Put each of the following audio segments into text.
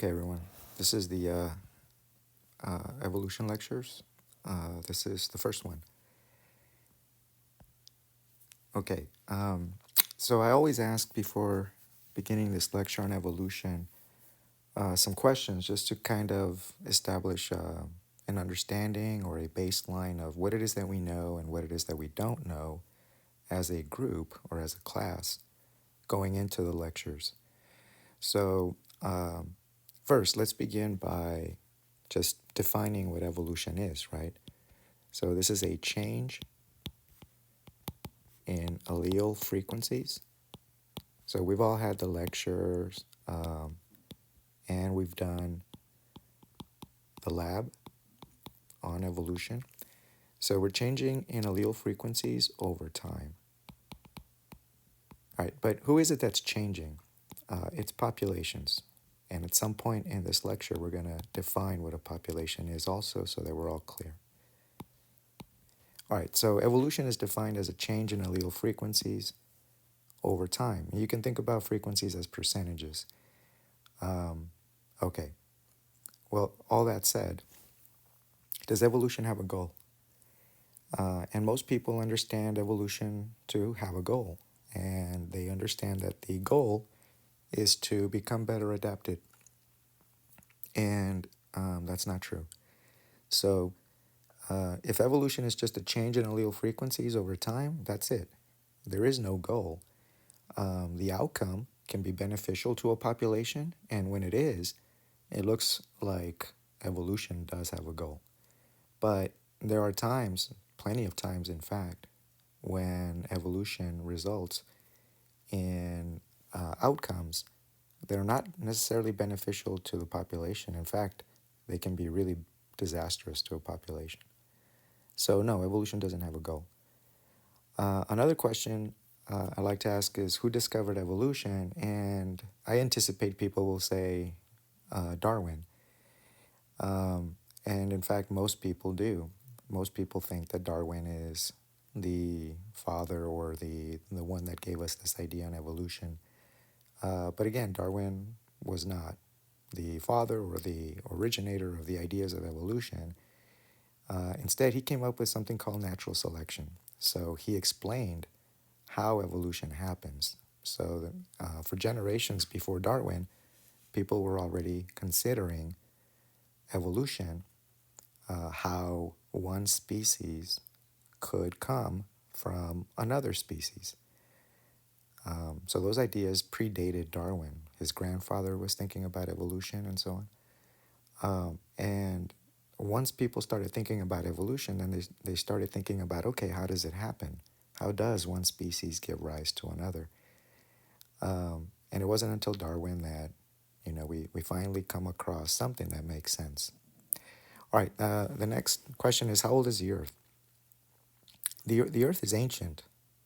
Okay, everyone. This is the evolution lectures. This is the first one. Okay. So I always ask before beginning this lecture on evolution some questions just to kind of establish an understanding or a baseline of what it is that we know and what it is that we don't know as a group or as a class going into the lectures. So, first, let's begin by just defining what evolution is, right? So this is a change in allele frequencies. So we've all had the lectures and we've done the lab on evolution. So we're changing in allele frequencies over time. All right, but who is it that's changing? It's populations. And at some point in this lecture, we're going to define what a population is also so that we're all clear. All right, so evolution is defined as a change in allele frequencies over time. You can think about frequencies as percentages. Okay, well, all that said, does evolution have a goal? And most people understand evolution to have a goal. And they understand that the goal is to become better adapted. And that's not true. So if evolution is just a change in allele frequencies over time, that's it. There is no goal. The outcome can be beneficial to a population, and when it is, it looks like evolution does have a goal. But there are times, plenty of times in fact, when evolution results in outcomes that are not necessarily beneficial to the population. In fact, they can be really disastrous to a population. So no, evolution doesn't have a goal. Another question I like to ask is who discovered evolution? And I anticipate people will say Darwin. And in fact, most people do. Most people think that Darwin is the father or the one that gave us this idea on evolution. But again, Darwin was not the father or the originator of the ideas of evolution. Instead, he came up with something called natural selection. So he explained how evolution happens. So for generations before Darwin, people were already considering evolution, how one species could come from another species. So those ideas predated Darwin. His grandfather was thinking about evolution and so on. And once people started thinking about evolution, then they started thinking about, okay, how does it happen? How does one species give rise to another? And it wasn't until Darwin that, we finally come across something that makes sense. All right, the next question is, how old is the Earth? The Earth is ancient.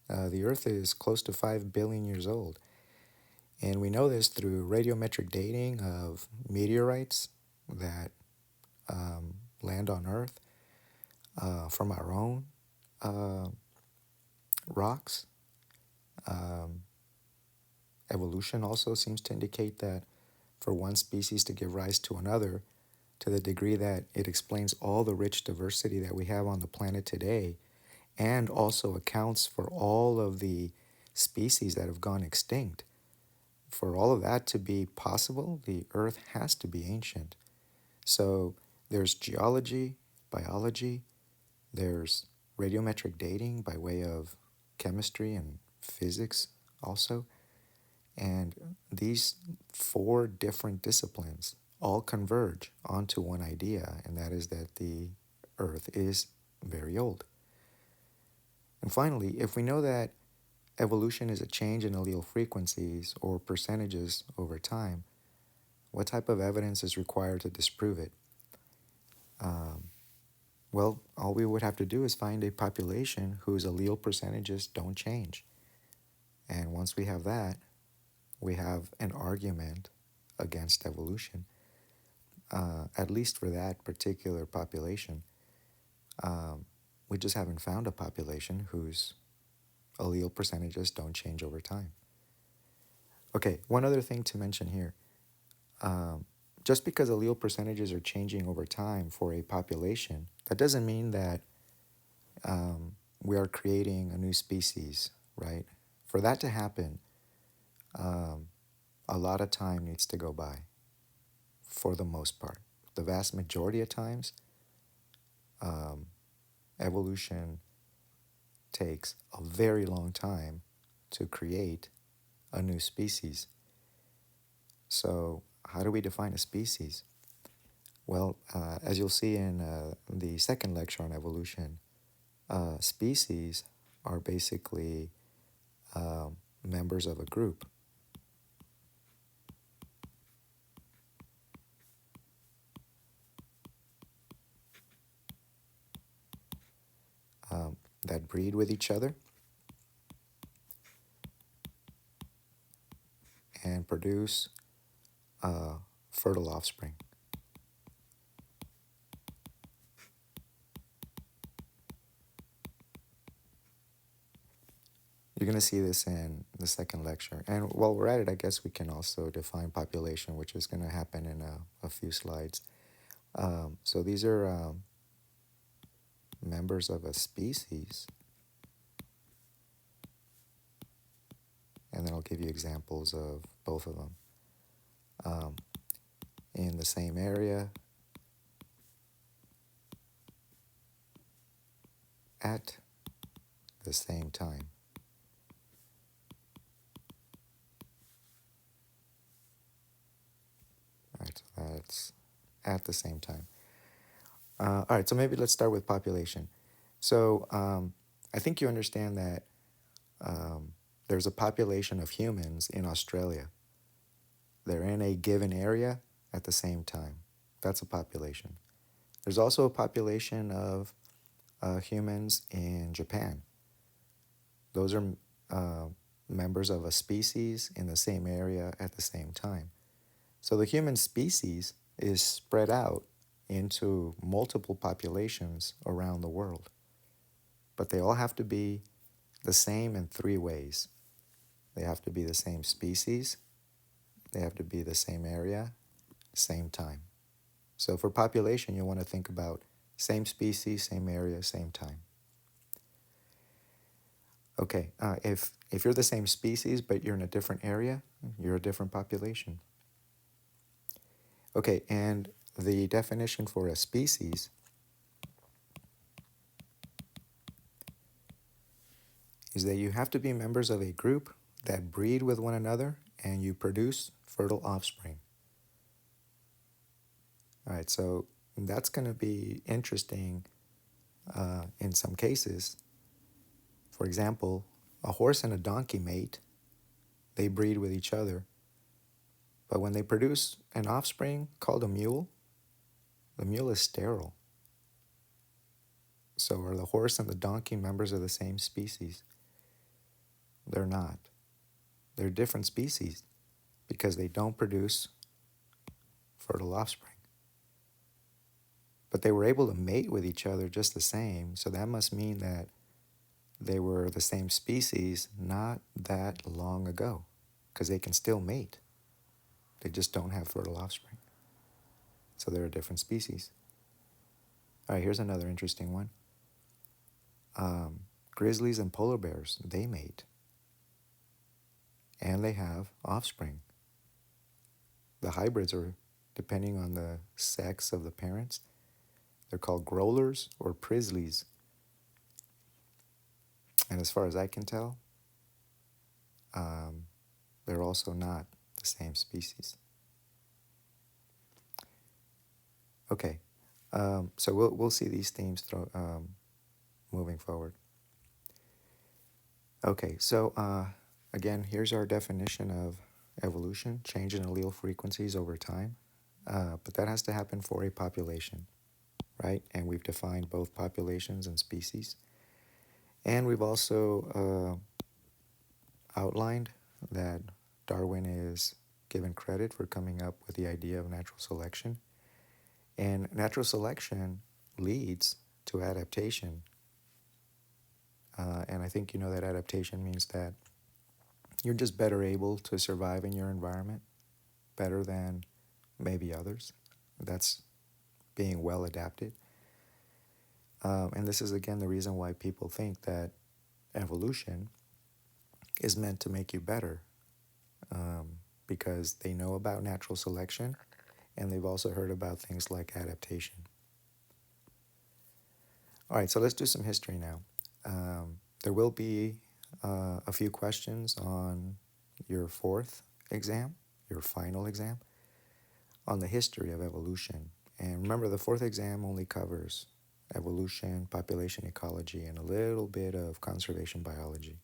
The Earth is close to 5 billion years old. And we know this through radiometric dating of meteorites that land on Earth from our own rocks. Evolution also seems to indicate that for one species to give rise to another, to the degree that it explains all the rich diversity that we have on the planet today, and also accounts for all of the species that have gone extinct. For all of that to be possible, the Earth has to be ancient. So there's geology, biology, there's radiometric dating by way of chemistry and physics also. And these 4 different disciplines all converge onto one idea, and that is that the Earth is very old. And finally, if we know that evolution is a change in allele frequencies or percentages over time, what type of evidence is required to disprove it? Well, all we would have to do is find a population whose allele percentages don't change. And once we have that, we have an argument against evolution, at least for that particular population. We just haven't found a population whose allele percentages don't change over time. Okay, one other thing to mention here. just because allele percentages are changing over time for a population, that doesn't mean that we are creating a new species, right? For that to happen, um, a lot of time needs to go by for the most part. The vast majority of times, um, evolution takes a very long time to create a new species. So, how do we define a species? Well, as you'll see in the second lecture on evolution, species are basically members of a group. Um, that breed with each other and produce fertile offspring. You're going to see this in the second lecture. And while we're at it, I guess we can also define population, which is going to happen in a few slides. So these are members of a species, and then I'll give you examples of both of them. In the same area, at the same time. All right, so that's at the same time. All right, so maybe let's start with population. So I think you understand that there's a population of humans in Australia. They're in a given area at the same time. That's a population. There's also a population of humans in Japan. Those are members of a species in the same area at the same time. So the human species is spread out into multiple populations around the world. But they all have to be the same in three ways. They have to be the same species, they have to be the same area, same time. So for population, you want to think about same species, same area, same time. Okay, if you're the same species but you're in a different area, you're a different population. Okay, and the definition for a species is that you have to be members of a group that breed with one another and you produce fertile offspring. All right, so that's going to be interesting in some cases. For example, a horse and a donkey mate, they breed with each other. But when they produce an offspring called a mule, the mule is sterile. So are the horse and the donkey members of the same species? They're not. They're different species because they don't produce fertile offspring. But they were able to mate with each other just the same, so that must mean that they were the same species not that long ago, because they can still mate. They just don't have fertile offspring. So they're a different species. All right, here's another interesting one. Grizzlies and polar bears, they mate. And they have offspring. The hybrids are, depending on the sex of the parents, they're called growlers or prislies. And as far as I can tell, they're also not the same species. Okay, so we'll see these themes moving forward. Okay, so again, here's our definition of evolution: change in allele frequencies over time. But that has to happen for a population, right? And we've defined both populations and species. And we've also outlined that Darwin is given credit for coming up with the idea of natural selection. And natural selection leads to adaptation. And I think you know that adaptation means that you're just better able to survive in your environment, better than maybe others. That's being well adapted. And this is again the reason why people think that evolution is meant to make you better, because they know about natural selection and they've also heard about things like adaptation. All right, so let's do some history now. There will be a few questions on your fourth exam, your final exam, on the history of evolution. And remember, the fourth exam only covers evolution, population ecology, and a little bit of conservation biology.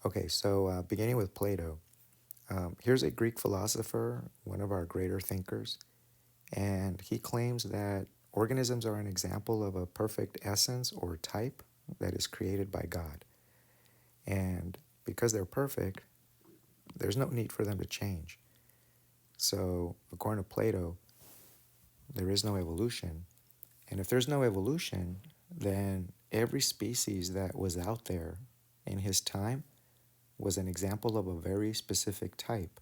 Okay, so beginning with Plato, here's a Greek philosopher, one of our greater thinkers, and he claims that organisms are an example of a perfect essence or type that is created by God. And because they're perfect, there's no need for them to change. So, according to Plato, there is no evolution. And if there's no evolution, then every species that was out there in his time was an example of a very specific type.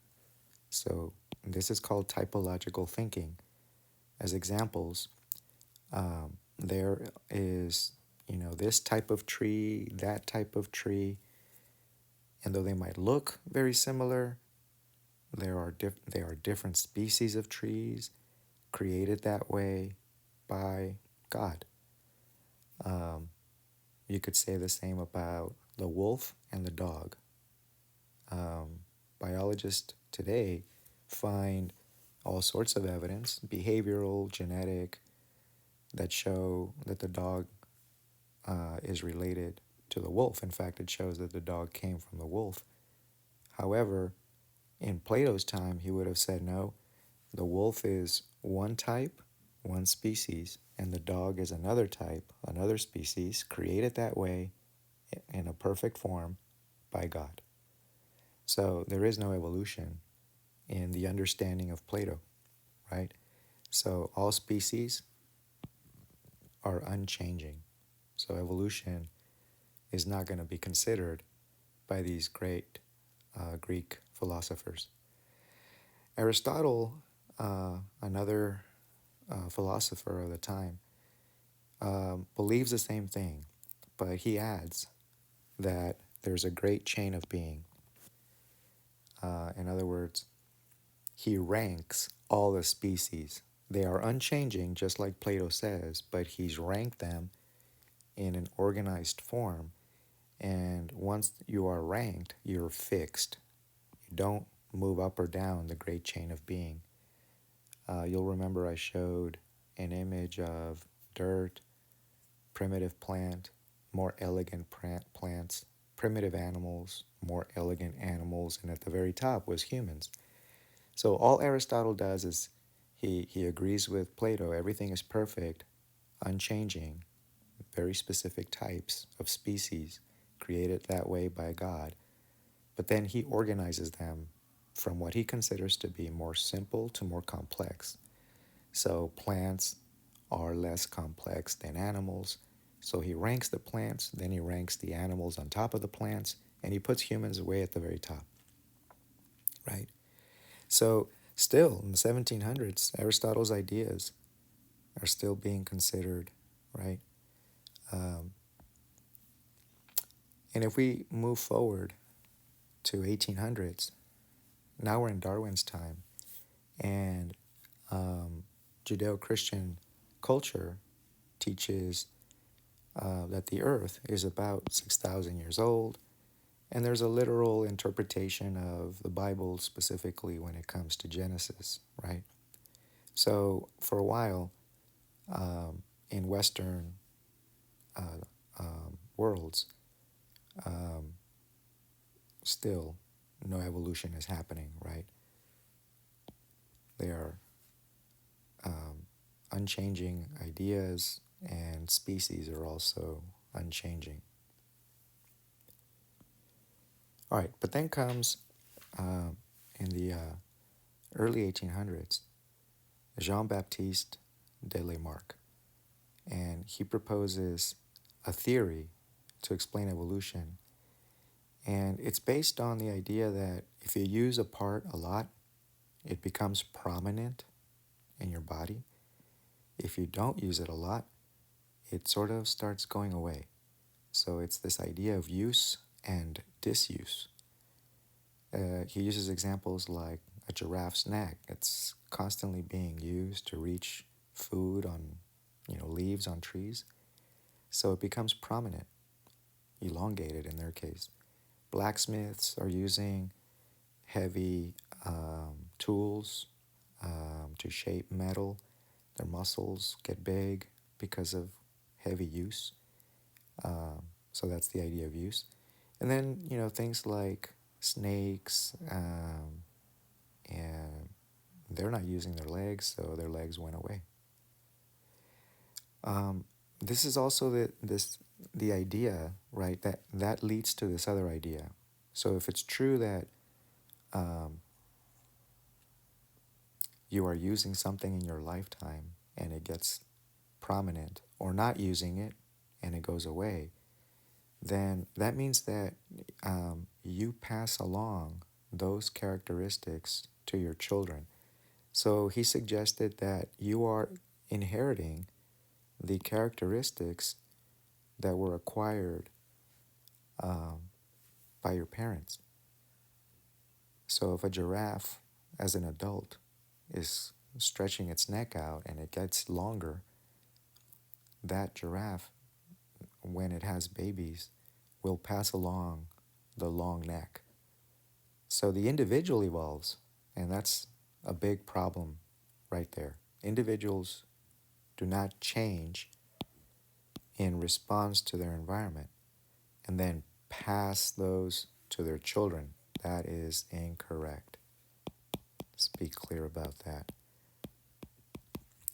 So, this is called typological thinking. As examples, there is, this type of tree, that type of tree, and though they might look very similar, they are different species of trees created that way by God. You could say the same about the wolf and the dog. Biologists today find all sorts of evidence, behavioral, genetic, that show that the dog is related to the wolf. In fact, it shows that the dog came from the wolf. However, in Plato's time, he would have said no, the wolf is one type, one species, and the dog is another type, another species, created that way in a perfect form by God. So there is no evolution in the understanding of Plato, right? So all species are unchanging. So evolution is not going to be considered by these great Greek philosophers. Aristotle, another philosopher of the time, believes the same thing, but he adds that there's a great chain of being. In other words, he ranks all the species. They are unchanging, just like Plato says, but he's ranked them in an organized form. And once you are ranked, you're fixed. You don't move up or down the great chain of being. You'll remember I showed an image of dirt, primitive plant, more elegant plants, primitive animals, more elegant animals, and at the very top was humans. So all Aristotle does is he agrees with Plato. Everything is perfect, unchanging, very specific types of species created that way by God. But then he organizes them from what he considers to be more simple to more complex. So plants are less complex than animals. So he ranks the plants, then he ranks the animals on top of the plants, and he puts humans way at the very top, right? So still in the 1700s, Aristotle's ideas are still being considered, right? Um, and if we move forward to 1800s, now we're in Darwin's time, and Judeo-Christian culture teaches that the earth is about 6,000 years old, and there's a literal interpretation of the Bible specifically when it comes to Genesis, right? So for a while, in Western worlds, still no evolution is happening, right? They are unchanging ideas, and species are also unchanging. All right, but then comes in the early 1800s, Jean-Baptiste de Lamarck, and he proposes a theory to explain evolution. And it's based on the idea that if you use a part a lot, it becomes prominent in your body. If you don't use it a lot, it sort of starts going away. So it's this idea of use and disuse. He uses examples like a giraffe's neck. It's constantly being used to reach food on, leaves on trees. So it becomes prominent, elongated in their case. Blacksmiths are using heavy tools to shape metal. Their muscles get big because of heavy use. So that's the idea of use. And then, things like snakes, and they're not using their legs, so their legs went away. Um, this is also the idea, right? That leads to this other idea. So if it's true that um, you are using something in your lifetime and it gets prominent, or not using it and it goes away, then that means that you pass along those characteristics to your children. So he suggested that you are inheriting the characteristics that were acquired um, by your parents. So if a giraffe, as an adult, is stretching its neck out and it gets longer, that giraffe, when it has babies, will pass along the long neck. So the individual evolves, and that's a big problem right there. Individuals do not change in response to their environment and then pass those to their children. That is incorrect. Let's be clear about that.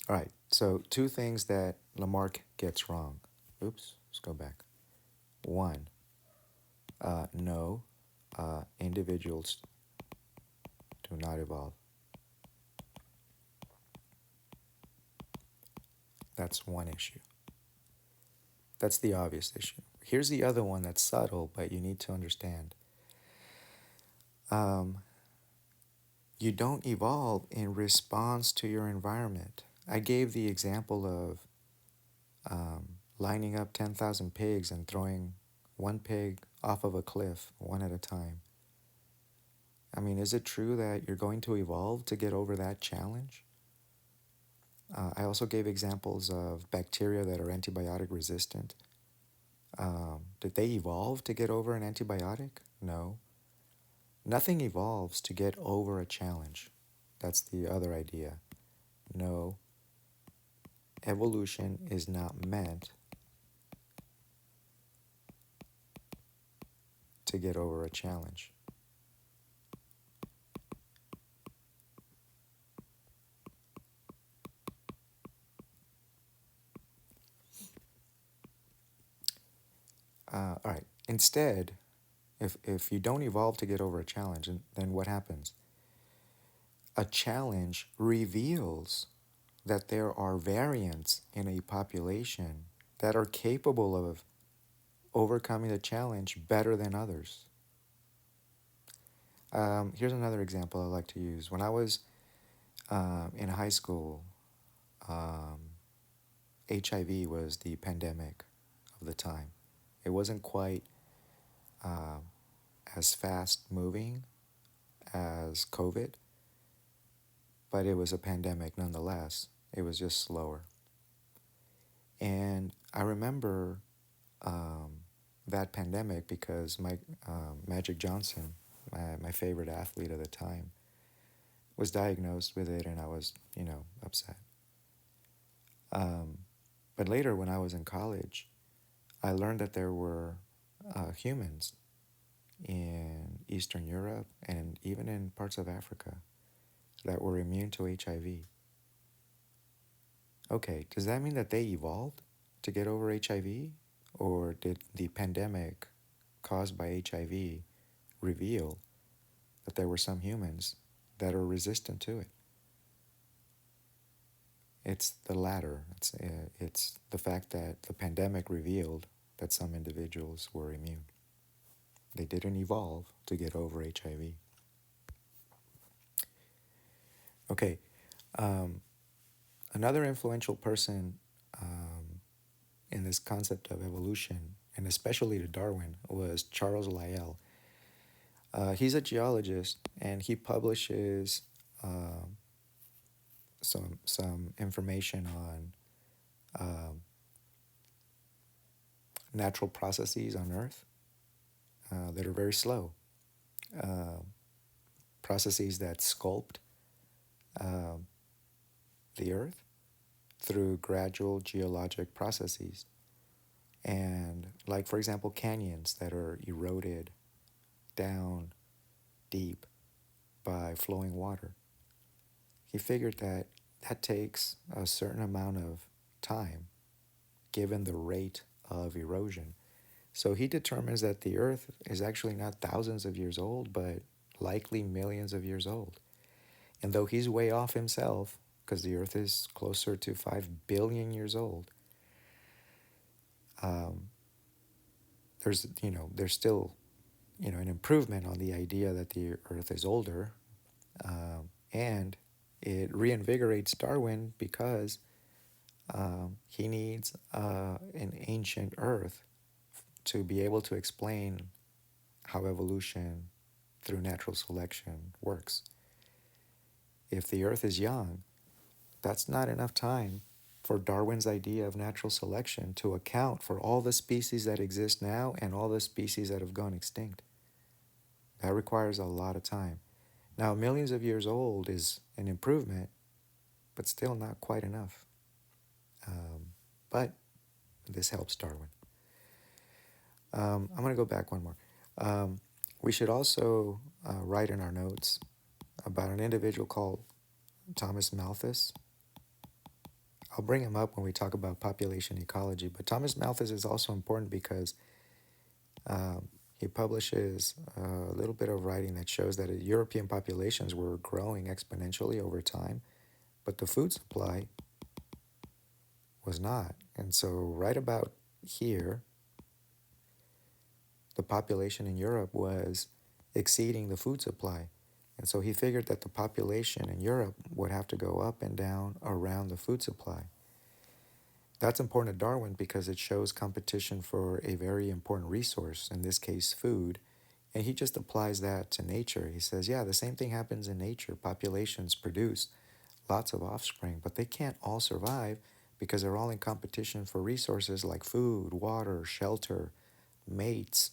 All right, so two things that Lamarck gets wrong. Oops, let's go back. One, no, individuals do not evolve. That's one issue. That's the obvious issue. Here's the other one that's subtle, but you need to understand. Um, you don't evolve in response to your environment. I gave the example of lining up 10,000 pigs and throwing one pig off of a cliff one at a time. I mean, is it true that you're going to evolve to get over that challenge? I also gave examples of bacteria that are antibiotic resistant. Did they evolve to get over an antibiotic? No. Nothing evolves to get over a challenge. That's the other idea. No, evolution is not meant to get over a challenge. All right. Instead, if you don't evolve to get over a challenge, then what happens? A challenge reveals that there are variants in a population that are capable of overcoming the challenge better than others. Here's another example I like to use. When I was in high school, um, HIV was the pandemic of the time. It wasn't quite uh, as fast moving as COVID, but it was a pandemic nonetheless. It was just slower. And I remember um, that pandemic because Magic Johnson, my favorite athlete at the time, was diagnosed with it, and I was, upset. Um, but later, when I was in college, I learned that there were humans in Eastern Europe and even in parts of Africa that were immune to HIV. Okay, does that mean that they evolved to get over HIV? Or did the pandemic caused by HIV reveal that there were some humans that are resistant to it? It's the latter. It's the fact that the pandemic revealed that some individuals were immune. They didn't evolve to get over HIV. Okay, um, another influential person um, in this concept of evolution, and especially to Darwin, was Charles Lyell. He's a geologist, and he publishes um some information on um, natural processes on Earth that are very slow, uh, processes that sculpt um the Earth through gradual geologic processes. And, like, for example, canyons that are eroded down deep by flowing water. He figured that that takes a certain amount of time given the rate of erosion. So he determines that the Earth is actually not thousands of years old, but likely millions of years old. And though he's way off himself, because the Earth is closer to 5 billion years old, um, there's still, an improvement on the idea that the Earth is older, and it reinvigorates Darwin because he needs an ancient Earth to be able to explain how evolution through natural selection works. If the Earth is young, that's not enough time for Darwin's idea of natural selection to account for all the species that exist now and all the species that have gone extinct. That requires a lot of time. Now, millions of years old is an improvement, but still not quite enough. But this helps Darwin. I'm going to go back one more. Um, we should also write in our notes about an individual called Thomas Malthus. I'll bring him up when we talk about population ecology, but Thomas Malthus is also important because um, he publishes a little bit of writing that shows that European populations were growing exponentially over time, but the food supply was not. And so, right about here, the population in Europe was exceeding the food supply. And so he figured that the population in Europe would have to go up and down around the food supply. That's important to Darwin because it shows competition for a very important resource, in this case, food. And he just applies that to nature. He says, yeah, the same thing happens in nature. Populations produce lots of offspring, but they can't all survive because they're all in competition for resources like food, water, shelter, mates.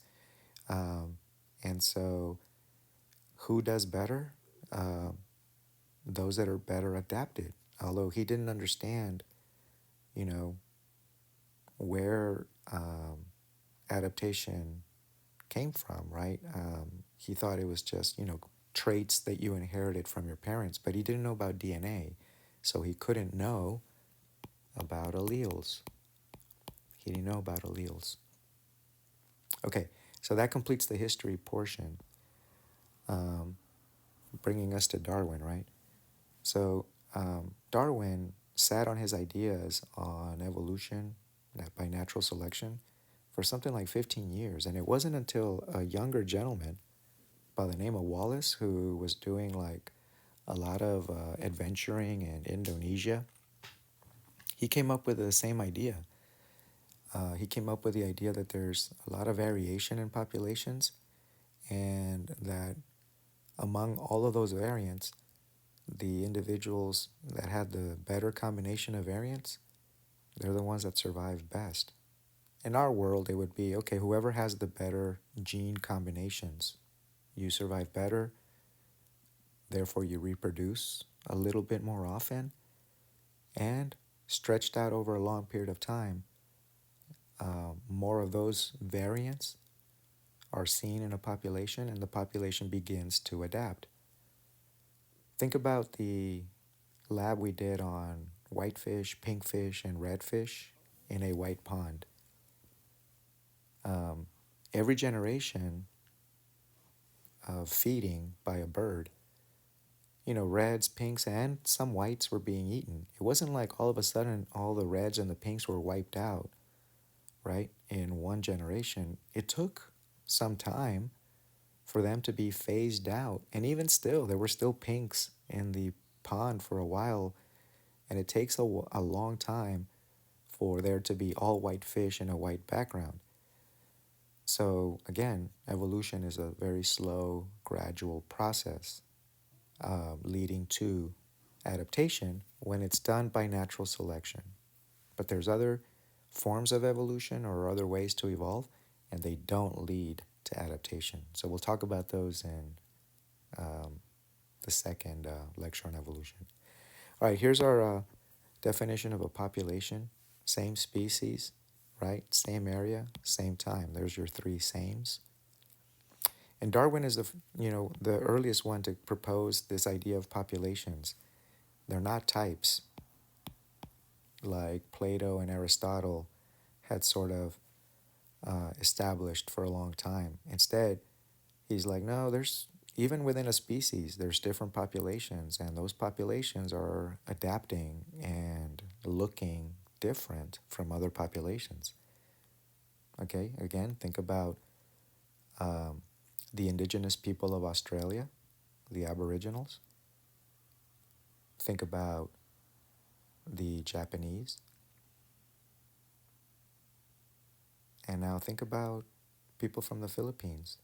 Um, and so, who does better? Um, those that are better adapted. Although he didn't understand, you know, where adaptation came from, right? He thought it was just, traits that you inherited from your parents, but he didn't know about DNA. So he couldn't know about alleles. He didn't know about alleles. Okay, so that completes the history portion, um, bringing us to Darwin, right? So Darwin sat on his ideas on evolution by natural selection for something like 15 years. And it wasn't until a younger gentleman by the name of Wallace, who was doing like a lot of adventuring in Indonesia, he came up with the same idea. He came up with the idea that there's a lot of variation in populations, and that among all of those variants, the individuals that had the better combination of variants, they're the ones that survive best. In our world, it would be okay, whoever has the better gene combinations, you survive better, therefore you reproduce a little bit more often, and stretched out over a long period of time, more of those variants are seen in a population and the population begins to adapt. Think about the lab we did on whitefish, pinkfish, and redfish in a white pond. Um, every generation of feeding by a bird, reds, pinks, and some whites were being eaten. It wasn't like all of a sudden all the reds and the pinks were wiped out, right, in one generation. It took some time for them to be phased out. And even still, there were still pinks in the pond for a while, and it takes a long time for there to be all white fish in a white background. So, again, evolution is a very slow, gradual process leading to adaptation when it's done by natural selection. But there's other forms of evolution or other ways to evolve, and they don't lead to adaptation. So we'll talk about those in um, the second lecture on evolution. All right, here's our definition of a population. Same species, right? Same area, same time. There's your three sames. And Darwin is the earliest one to propose this idea of populations. They're not types like Plato and Aristotle had sort of established for a long time. Instead, he's like, no, there's even within a species, there's different populations, and those populations are adapting and looking different from other populations. Okay, again, think about um, the indigenous people of Australia, the Aboriginals. Think about the Japanese. And now think about people from the Philippines.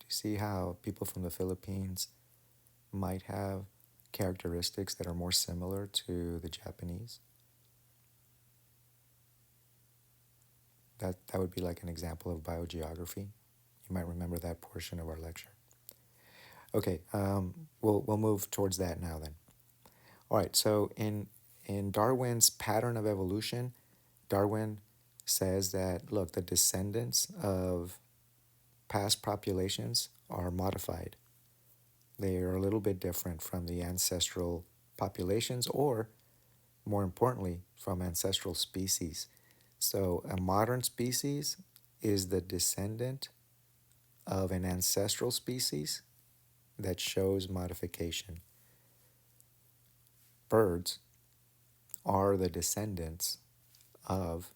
Do you see how people from the Philippines might have characteristics that are more similar to the Japanese? That would be like an example of biogeography. You might remember that portion of our lecture. Okay, we'll move towards that now then. All right, so in Darwin's pattern of evolution, Darwin says that, look, the descendants of past populations are modified. They are a little bit different from the ancestral populations, or more importantly, from ancestral species. So a modern species is the descendant of an ancestral species that shows modification. Birds are the descendants of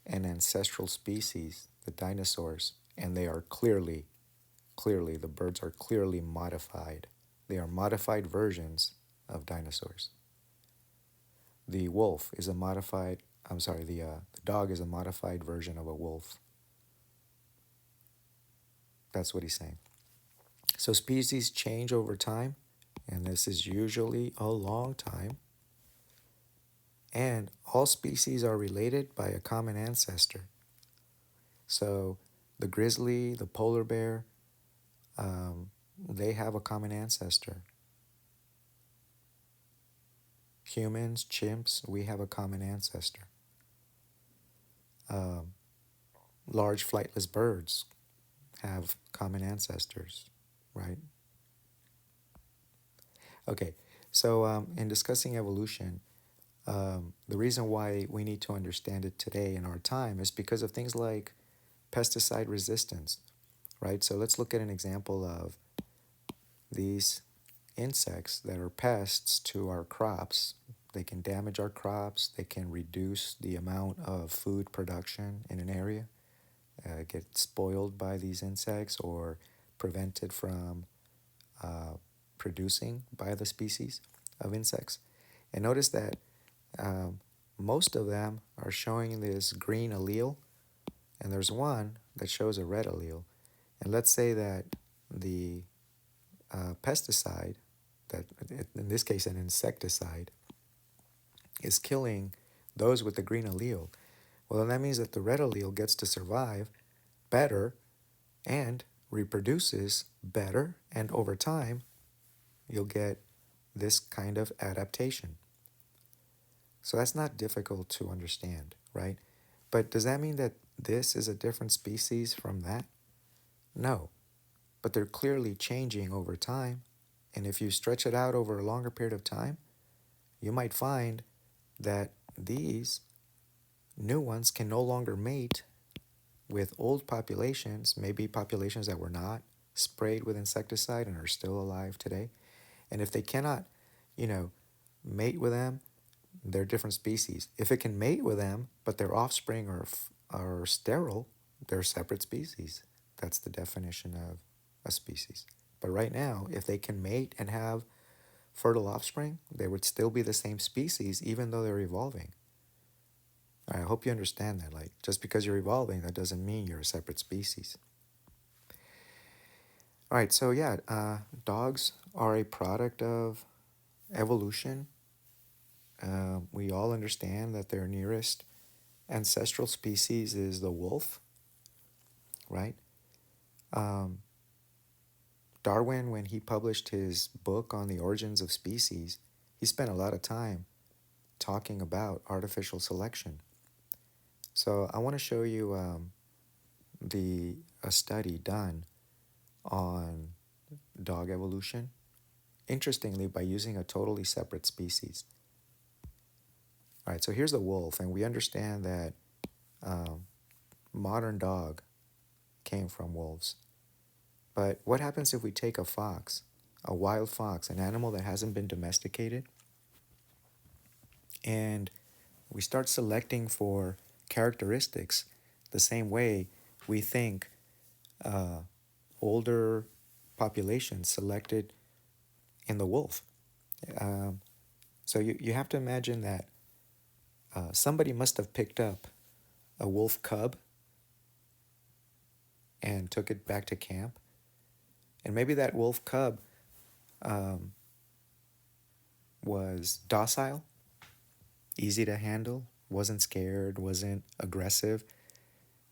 an ancestral species, the dinosaurs, and they are clearly, the birds are clearly modified. They are modified versions of dinosaurs. The wolf is a modified, I'm sorry, the dog is a modified version of a wolf. That's what he's saying. So species change over time, and this is usually a long time. And all species are related by a common ancestor. So the grizzly, the polar bear, they have a common ancestor. Humans, chimps, we have a common ancestor. Um, Large flightless birds have common ancestors, right? Okay, so in discussing evolution, the reason why we need to understand it today in our time is because of things like pesticide resistance, right? So let's look at an example of these insects that are pests to our crops. They can damage our crops, they can reduce the amount of food production in an area, get spoiled by these insects, or prevented from uh, producing by the species of insects. And notice that um, most of them are showing this green allele, and there's one that shows a red allele. And let's say that the pesticide, that in this case an insecticide, is killing those with the green allele. Well, then that means that the red allele gets to survive better and reproduces better, and over time, you'll get this kind of adaptation. So that's not difficult to understand, right? But does that mean that this is a different species from that? No, but they're clearly changing over time. And if you stretch it out over a longer period of time, you might find that these new ones can no longer mate with old populations, maybe populations that were not sprayed with insecticide and are still alive today. And if they cannot, you know, mate with them, they're different species. If it can mate with them, but their offspring are sterile, they're separate species. That's the definition of a species. But right now, if they can mate and have fertile offspring, they would still be the same species even though they're evolving. I hope you understand that. Like, just because you're evolving, that doesn't mean you're a separate species. All right, so yeah, dogs are a product of evolution. We all understand that their nearest ancestral species is the wolf, right? Um, Darwin, when he published his book on the origins of species, he spent a lot of time talking about artificial selection. So I want to show you the a study done on dog evolution, interestingly by using a totally separate species. All right, so here's the wolf, and we understand that um, modern dog came from wolves. But what happens if we take a fox, a wild fox, an animal that hasn't been domesticated, and we start selecting for characteristics the same way we think uh, older populations selected in the wolf? Um, so you have to imagine that somebody must have picked up a wolf cub and took it back to camp. And maybe that wolf cub um, was docile, easy to handle, wasn't scared, wasn't aggressive.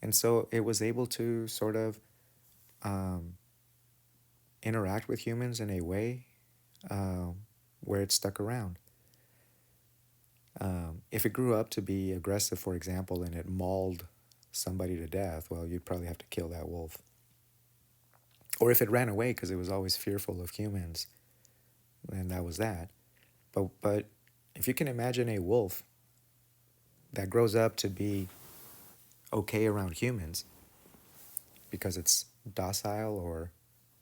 And so it was able to sort of um, interact with humans in a way um, where it stuck around. If it grew up to be aggressive, for example, and it mauled somebody to death, well, you'd probably have to kill that wolf. Or if it ran away because it was always fearful of humans, then that was that. But if you can imagine a wolf that grows up to be okay around humans because it's docile, or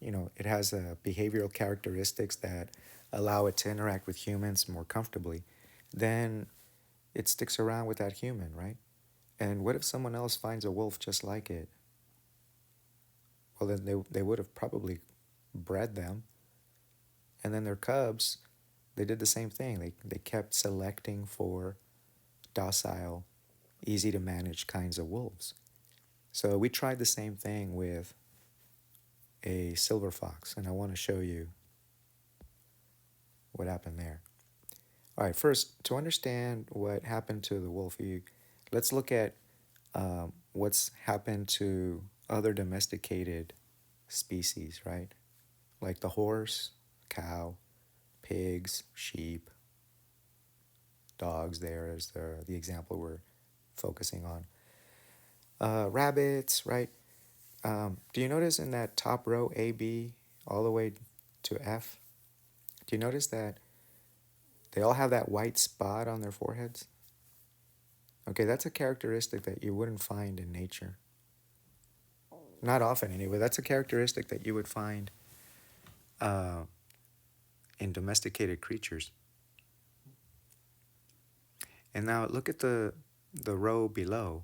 it has behavioral characteristics that allow it to interact with humans more comfortably, then it sticks around with that human, right? And what if someone else finds a wolf just like it? Well, then they would have probably bred them. And then their cubs, they did the same thing. They kept selecting for docile, easy to manage kinds of wolves. So we tried the same thing with a silver fox, and I want to show you what happened there. All right, first, to understand what happened to the wolf, let's look at what's happened to other domesticated species, right? Like the horse, cow, pigs, sheep, dogs. There is the example we're focusing on. Rabbits, right? Do you notice in that top row, A, B, all the way to F, do you notice that they all have that white spot on their foreheads? Okay, that's a characteristic that you wouldn't find in nature. Not often, anyway. That's a characteristic that you would find uh, in domesticated creatures. And now look at the row below.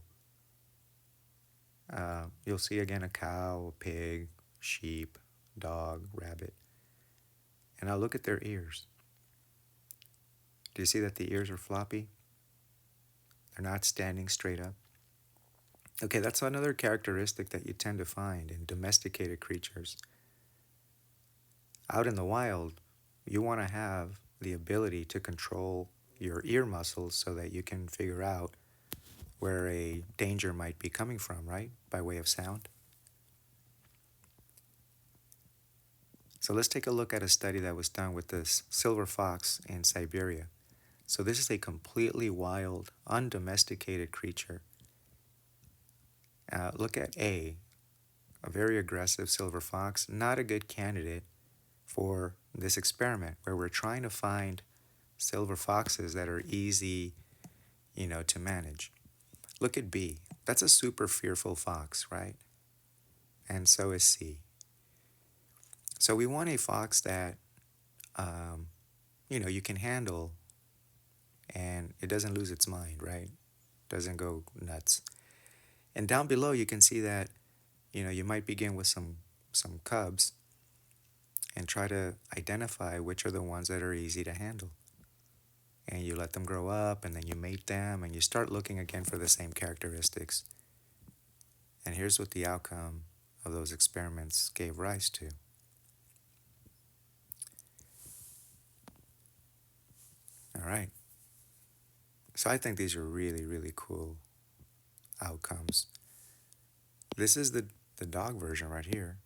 You'll see again a cow, a pig, sheep, dog, rabbit. And now look at their ears. Do you see that the ears are floppy? They're not standing straight up. Okay, that's another characteristic that you tend to find in domesticated creatures. Out in the wild, you want to have the ability to control your ear muscles so that you can figure out where a danger might be coming from, right? By way of sound. So let's take a look at a study that was done with this silver fox in Siberia. So this is a completely wild, undomesticated creature. Look at A, a very aggressive silver fox, not a good candidate for this experiment where we're trying to find silver foxes that are easy, to manage. Look at B. That's a super fearful fox, right? And so is C. So we want a fox that, you can handle and it doesn't lose its mind, right? Doesn't go nuts. And down below, you can see that, you might begin with some cubs and try to identify which are the ones that are easy to handle. And you let them grow up, and then you mate them, and you start looking again for the same characteristics. And here's what the outcome of those experiments gave rise to. All right. So I think these are really, really cool outcomes. This is the dog version right here.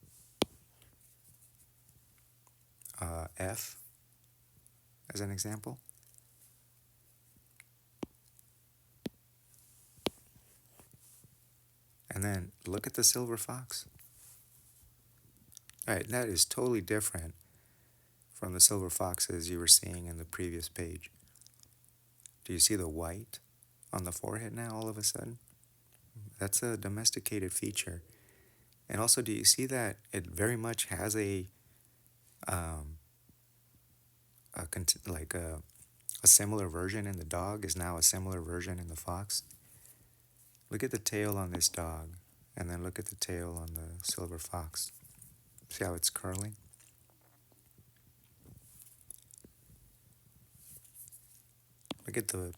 F as an example. And then look at the silver fox. All right, that is totally different from the silver foxes you were seeing in the previous page. Do you see the white on the forehead now all of a sudden? That's a domesticated feature. And also, do you see that it very much has um, like a similar version in the dog is now a similar version in the fox? Look at the tail on this dog, and then look at the tail on the silver fox. See how it's curling? Look at the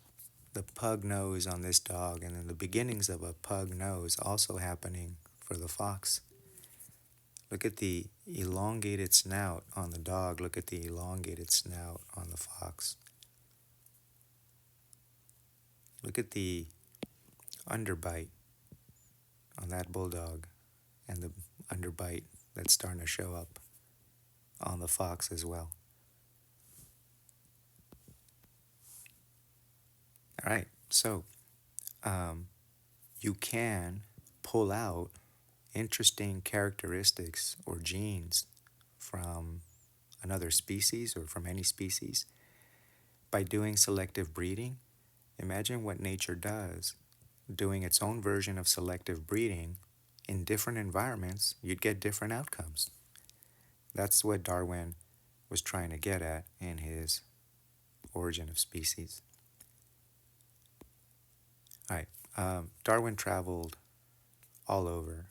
pug nose on this dog, and then the beginnings of a pug nose also happening for the fox. Look at the elongated snout on the dog. Look at the elongated snout on the fox. Look at the underbite on that bulldog and the underbite that's starting to show up on the fox as well. All right, so you can pull out interesting characteristics or genes from another species or from any species by doing selective breeding. Imagine what nature does. Doing its own version of selective breeding in different environments, you'd get different outcomes. That's what Darwin was trying to get at in his Origin of Species. All right, Darwin traveled all over.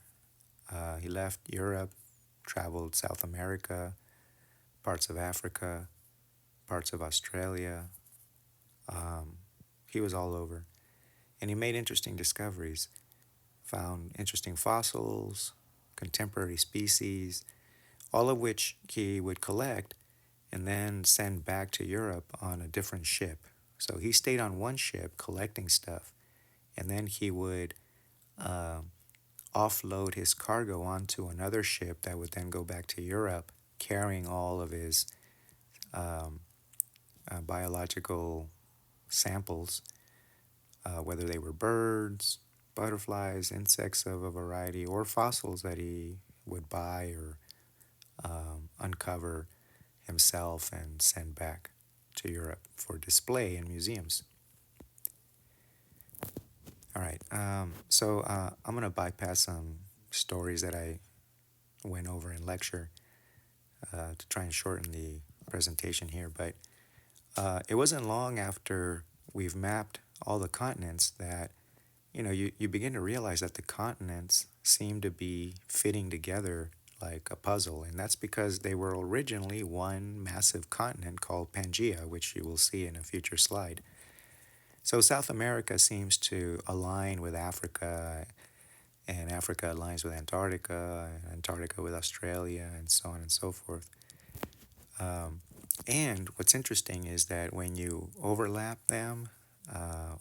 He left Europe, traveled South America, parts of Africa, parts of Australia. He was all over. And he made interesting discoveries, found interesting fossils, contemporary species, all of which he would collect and then send back to Europe on a different ship. So he stayed on one ship collecting stuff, and then he would offload his cargo onto another ship that would then go back to Europe, carrying all of his biological samples, whether they were birds, butterflies, insects of a variety, or fossils that he would buy or uncover himself and send back to Europe for display in museums. All right, so I'm going to bypass some stories that I went over in lecture to try and shorten the presentation here, but it wasn't long after we've mapped all the continents that you begin to realize that the continents seem to be fitting together like a puzzle, and that's because they were originally one massive continent called Pangaea, which you will see in a future slide. So South America seems to align with Africa, and Africa aligns with Antarctica, and Antarctica with Australia, and so on and so forth. And what's interesting is that when you overlap them,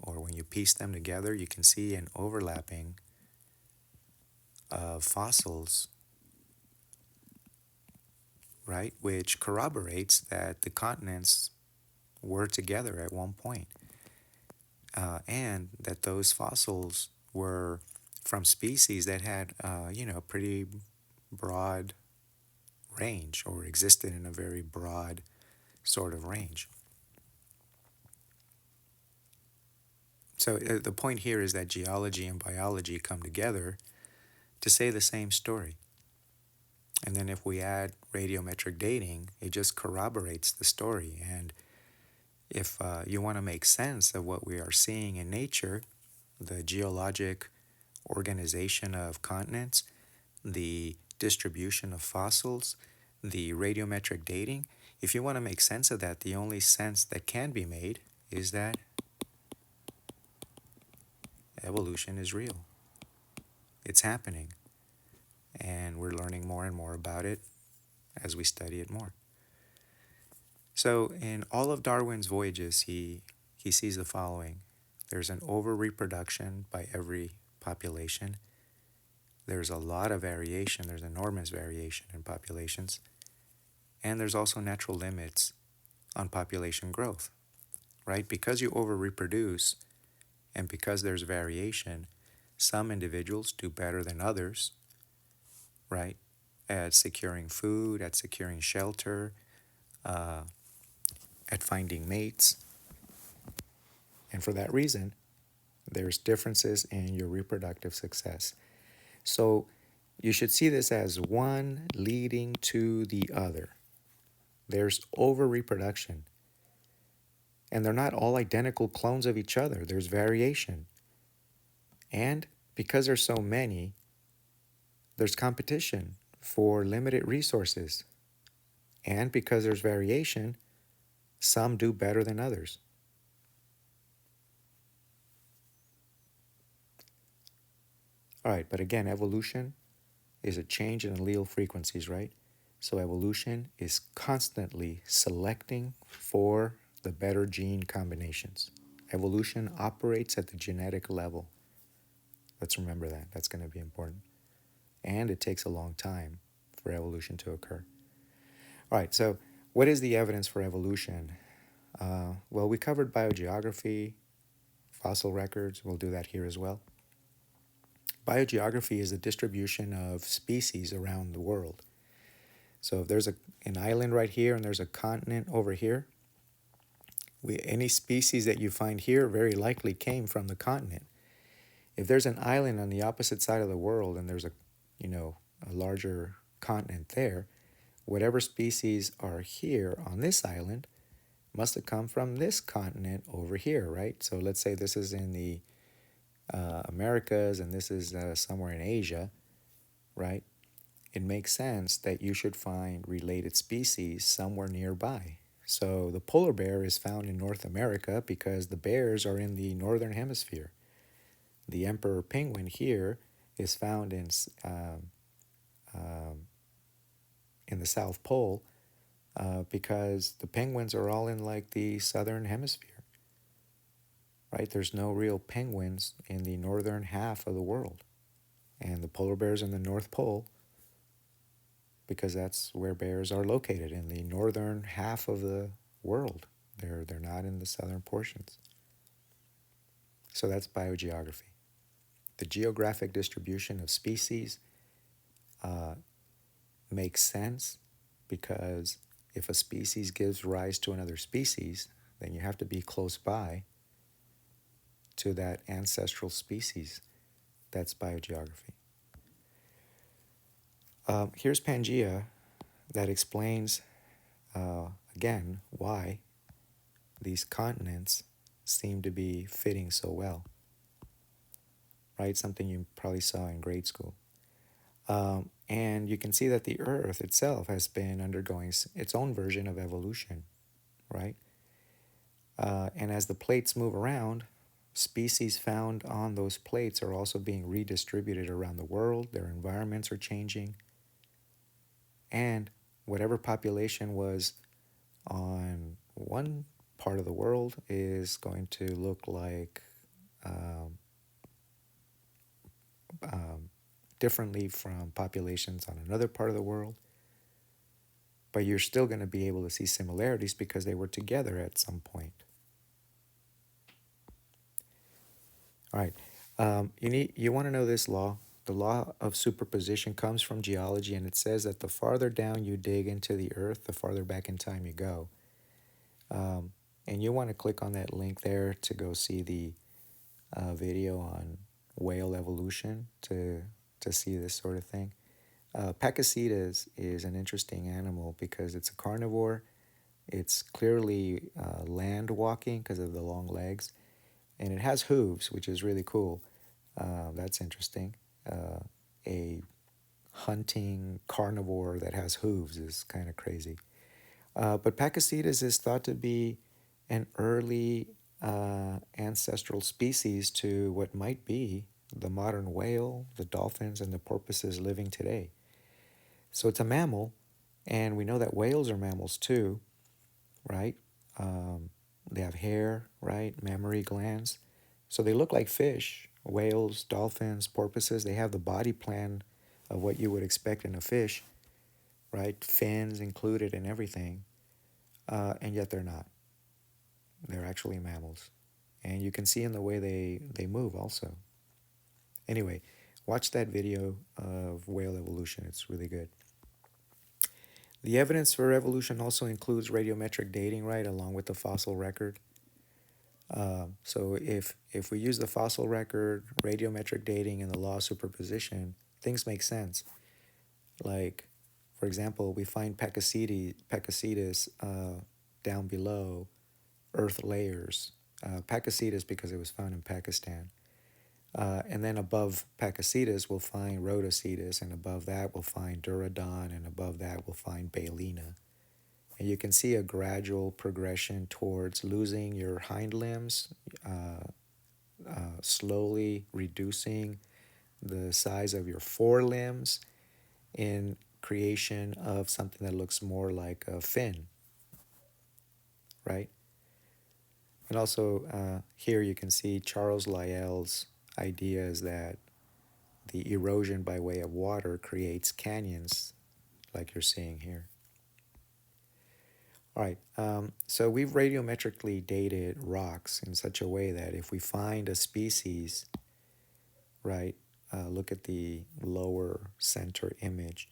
or when you piece them together, you can see an overlapping of fossils, right? Which corroborates that the continents were together at one point, and that those fossils were from species that had, pretty broad range or existed in a very broad sort of range. So the point here is that geology and biology come together to say the same story. And then if we add radiometric dating, it just corroborates the story. And if you want to make sense of what we are seeing in nature, the geologic organization of continents, the distribution of fossils, the radiometric dating, if you want to make sense of that, the only sense that can be made is that evolution is real. It's happening, and we're learning more and more about it as we study it more. So in all of Darwin's voyages, he sees the following. There's an over-reproduction by every population. There's a lot of variation. There's enormous variation in populations. And there's also natural limits on population growth, right? Because you over-reproduce and because there's variation, some individuals do better than others, right? At securing food, at securing shelter, uh, at finding mates. And for that reason, there's differences in your reproductive success. So you should see this as one leading to the other. There's over reproduction. And they're not all identical clones of each other, there's variation. And because there's so many, there's competition for limited resources. And because there's variation, some do better than others. All right, but again, evolution is a change in allele frequencies, right? So evolution is constantly selecting for the better gene combinations. Evolution operates at the genetic level. Let's remember that. That's going to be important. And it takes a long time for evolution to occur. All right, so what is the evidence for evolution? Well, we covered biogeography, fossil records. We'll do that here as well. Biogeography is the distribution of species around the world. So if there's an island right here and there's a continent over here, any species that you find here very likely came from the continent. If there's an island on the opposite side of the world and there's a larger continent there, whatever species are here on this island must have come from this continent over here, right? So let's say this is in the Americas and this is somewhere in Asia, right? It makes sense that you should find related species somewhere nearby. So the polar bear is found in North America because the bears are in the northern hemisphere. The emperor penguin here is found in the South Pole because the penguins are all in like the southern hemisphere, right? There's no real penguins in the northern half of the world. And the polar bear's in the North Pole because that's where bears are located, in the northern half of the world. They're not in the southern portions. So that's biogeography. The geographic distribution of species makes sense because if a species gives rise to another species, then you have to be close by to that ancestral species. That's biogeography. Here's Pangea that explains, again, why these continents seem to be fitting so well, right? Something you probably saw in grade school. And you can see that the Earth itself has been undergoing its own version of evolution, right? And as the plates move around, species found on those plates are also being redistributed around the world. Their environments are changing. And whatever population was on one part of the world is going to look like differently from populations on another part of the world. But you're still going to be able to see similarities because they were together at some point. All right. You want to know this law. The law of superposition comes from geology, and it says that the farther down you dig into the earth, the farther back in time you go. And you want to click on that link there to go see the video on whale evolution to see this sort of thing. Pachycetus is an interesting animal because it's a carnivore. It's clearly land walking because of the long legs. And it has hooves, which is really cool. That's interesting. A hunting carnivore that has hooves is kind of crazy. But Pakicetus is thought to be an early ancestral species to what might be the modern whale, the dolphins, and the porpoises living today. So it's a mammal, and we know that whales are mammals too, right? They have hair, right? Mammary glands. So they look like fish. Whales, dolphins, porpoises, they have the body plan of what you would expect in a fish, right? Fins included and everything. And yet they're not. They're actually mammals. And you can see in the way they move also. Anyway, watch that video of whale evolution. It's really good. The evidence for evolution also includes radiometric dating, right, along with the fossil record. So if we use the fossil record, radiometric dating, and the law of superposition, things make sense. Like, for example, we find Pakicetus down below Earth layers. Pakicetus because it was found in Pakistan. And then above Pakicetus, we'll find Rhodocetus, and above that, we'll find Durodon, and above that, we'll find Baleen. And you can see a gradual progression towards losing your hind limbs, slowly reducing the size of your forelimbs in creation of something that looks more like a fin, right? And also here you can see Charles Lyell's ideas that the erosion by way of water creates canyons like you're seeing here. All right, so we've radiometrically dated rocks in such a way that if we find a species, right, look at the lower center image.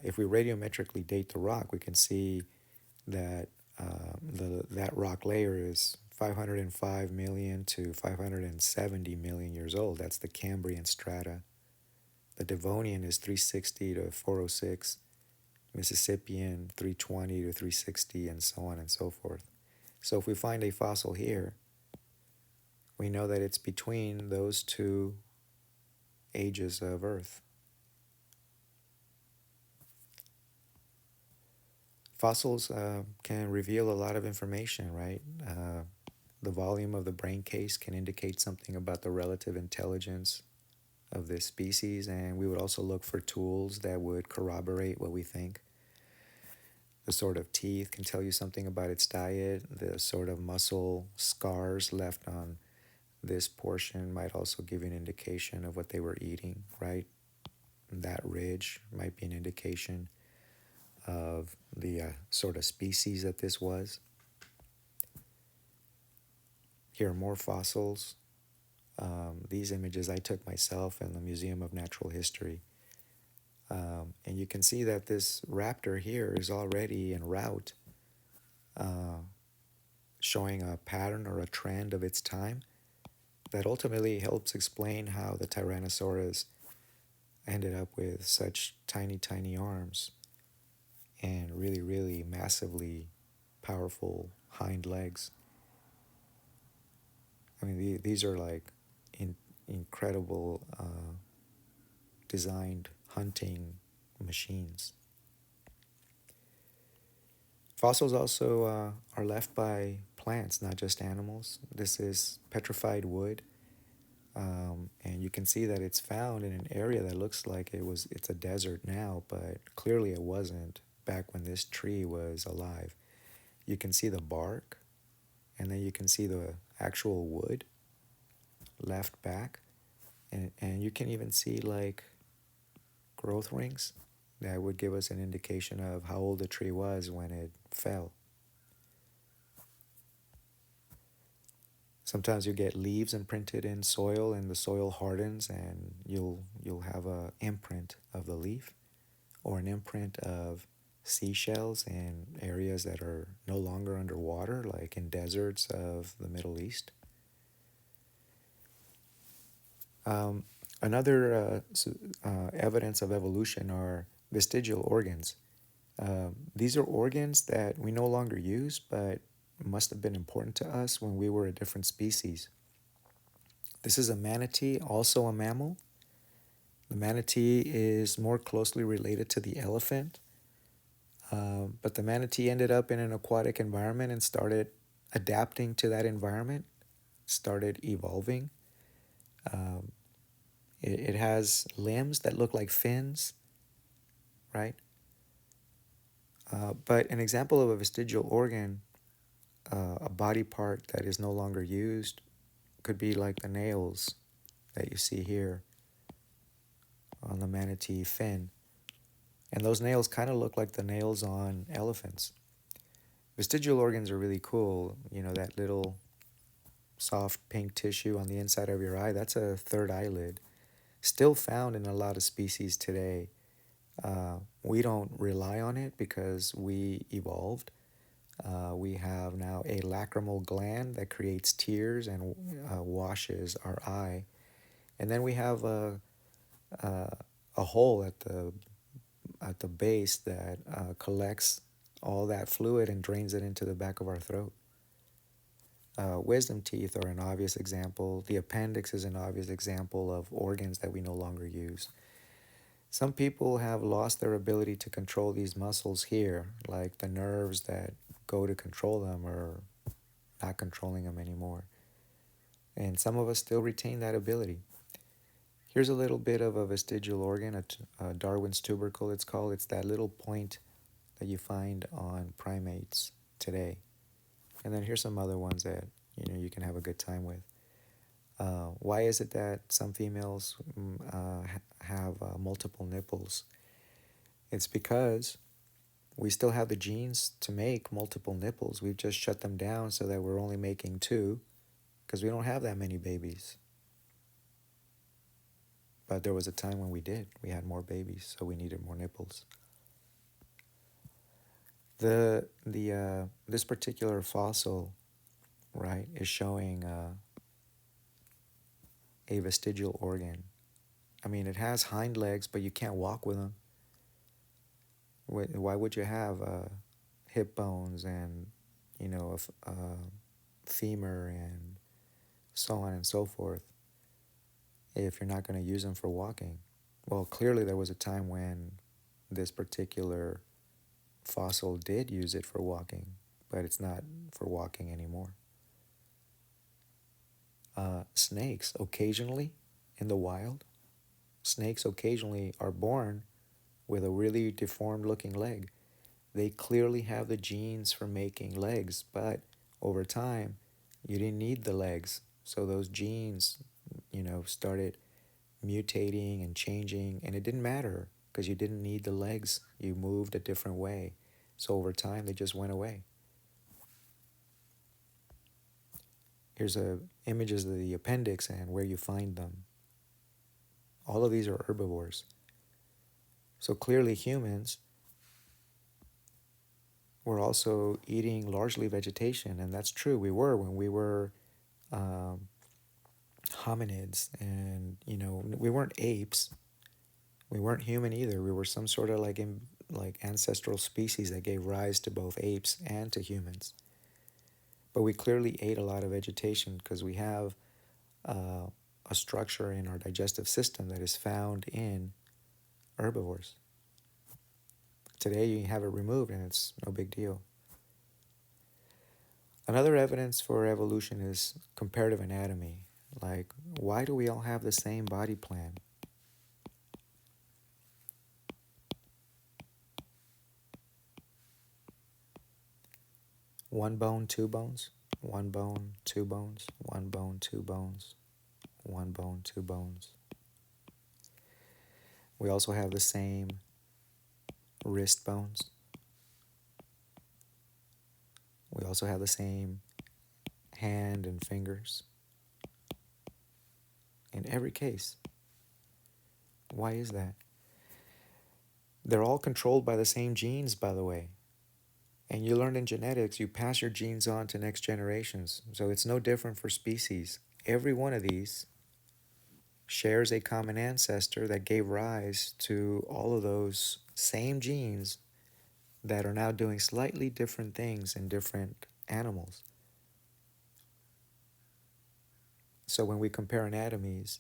If we radiometrically date the rock, we can see that that rock layer is 505 million to 570 million years old. That's the Cambrian strata. The Devonian is 360 to 406. Mississippian 320 to 360, and so on and so forth. So if we find a fossil here, we know that it's between those two ages of Earth. Fossils can reveal a lot of information, right? The volume of the brain case can indicate something about the relative intelligence of this species, and we would also look for tools that would corroborate what we think. The sort of teeth can tell you something about its diet. The sort of muscle scars left on this portion might also give you an indication of what they were eating, right? That ridge might be an indication of the sort of species that this was. Here are more fossils. These images I took myself in the Museum of Natural History. And you can see that this raptor here is already en route, showing a pattern or a trend of its time that ultimately helps explain how the Tyrannosaurus ended up with such tiny, tiny arms and really, really massively powerful hind legs. I mean, these are like incredible designed hunting machines. Fossils also are left by plants, not just animals. This is petrified wood, and you can see that it's found in an area that looks like it's a desert now, but clearly it wasn't back when this tree was alive. You can see the bark, and then you can see the actual wood left back, and you can even see like growth rings that would give us an indication of how old the tree was when it fell. Sometimes you get leaves imprinted in soil, and the soil hardens, and you'll have a imprint of the leaf, or an imprint of seashells in areas that are no longer underwater, like in deserts of the Middle East. Another evidence of evolution are vestigial organs. These are organs that we no longer use, but must have been important to us when we were a different species. This is a manatee, also a mammal, The manatee is more closely related to the elephant, but the manatee ended up in an aquatic environment and started adapting to that environment, started evolving. Um, it has limbs that look like fins, right? But an example of a vestigial organ, a body part that is no longer used, could be like the nails that you see here on the manatee fin. And those nails kind of look like the nails on elephants. Vestigial organs are really cool. You know, that little soft pink tissue on the inside of your eye, that's a third eyelid. Still found in a lot of species today. We don't rely on it because we evolved. We have now a lacrimal gland that creates tears and washes our eye. And then we have a hole at the base that collects all that fluid and drains it into the back of our throat. Wisdom teeth are an obvious example. The appendix is an obvious example of organs that we no longer use. Some people have lost their ability to control these muscles here, like the nerves that go to control them are not controlling them anymore. And some of us still retain that ability. Here's a little bit of a vestigial organ, a Darwin's tubercle it's called. It's that little point that you find on primates today. And then here's some other ones that you can have a good time with. Why is it that some females have multiple nipples? It's because we still have the genes to make multiple nipples. We've just shut them down so that we're only making two because we don't have that many babies. But there was a time when we did. We had more babies, so we needed more nipples. This particular fossil, right, is showing a vestigial organ. I mean, it has hind legs, but you can't walk with them. Why would you have hip bones and a femur and so on and so forth if you're not going to use them for walking? Well, clearly there was a time when this particular fossil did use it for walking, but it's not for walking anymore. Snakes occasionally in the wild, snakes occasionally are born with a really deformed looking leg. They clearly have the genes for making legs, but over time, you didn't need the legs. So those genes, started mutating and changing, and it didn't matter because you didn't need the legs. You moved a different way. So over time, they just went away. Here's images of the appendix and where you find them. All of these are herbivores. So clearly humans were also eating largely vegetation, and that's true. We were when we were um, hominids, and we weren't apes. We weren't human either. We were some sort of like ancestral species that gave rise to both apes and to humans. But we clearly ate a lot of vegetation because we have a structure in our digestive system that is found in herbivores. Today you have it removed and it's no big deal. Another evidence for evolution is comparative anatomy. Like, why do we all have the same body plan? One bone, two bones. One bone, two bones. One bone, two bones. One bone, two bones. We also have the same wrist bones. We also have the same hand and fingers. In every case. Why is that? They're all controlled by the same genes, by the way. And you learned in genetics, you pass your genes on to next generations. So it's no different for species. Every one of these shares a common ancestor that gave rise to all of those same genes that are now doing slightly different things in different animals. So when we compare anatomies,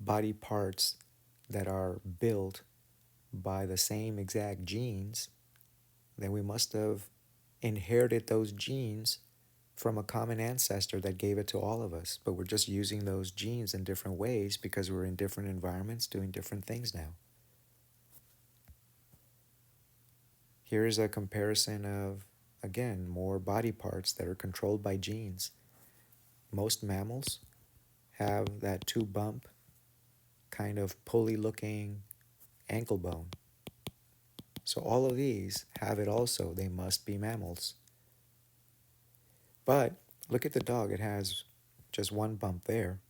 body parts that are built by the same exact genes, then we must have inherited those genes from a common ancestor that gave it to all of us. But we're just using those genes in different ways because we're in different environments doing different things now. Here is a comparison of, again, more body parts that are controlled by genes. Most mammals have that two bump, kind of pulley looking ankle bone. So all of these have it also. They must be mammals. But look at the dog. It has just one bump there.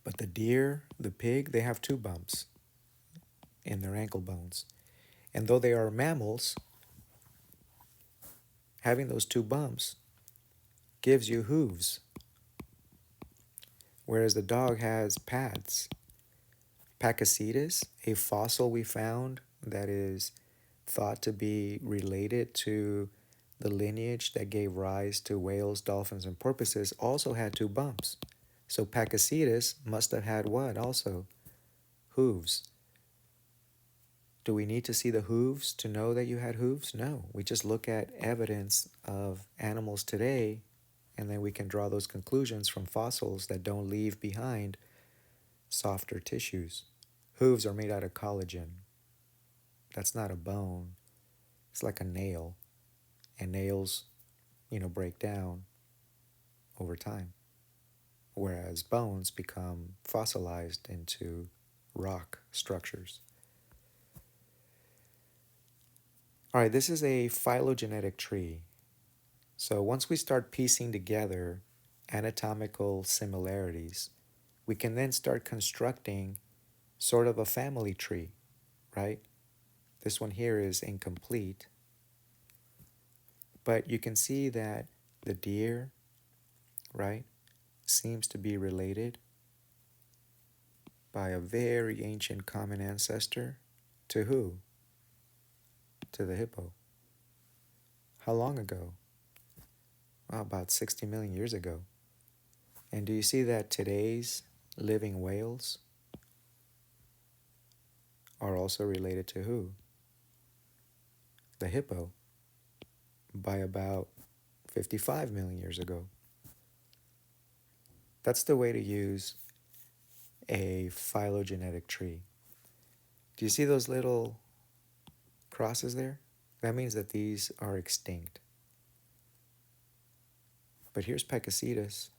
But the deer, the pig, they have two bumps in their ankle bones. And though they are mammals, having those two bumps gives you hooves, whereas the dog has pads. Pakicetus, a fossil we found that is thought to be related to the lineage that gave rise to whales, dolphins, and porpoises, also had two bumps. So Pakicetus must have had what also? Hooves. Do we need to see the hooves to know that you had hooves? No. We just look at evidence of animals today, and then we can draw those conclusions from fossils that don't leave behind softer tissues. Hooves are made out of collagen. That's not a bone. It's like a nail. And nails, break down over time. Whereas bones become fossilized into rock structures. All right, this is a phylogenetic tree. So once we start piecing together anatomical similarities, we can then start constructing sort of a family tree, right? This one here is incomplete, but you can see that the deer, right, seems to be related by a very ancient common ancestor to who? To the hippo. How long ago? Well, about 60 million years ago. And do you see that today's living whales are also related to who? The hippo, by about 55 million years ago. That's the way to use a phylogenetic tree. Do you see those little crosses there? That means that these are extinct. But here's Pakicetus.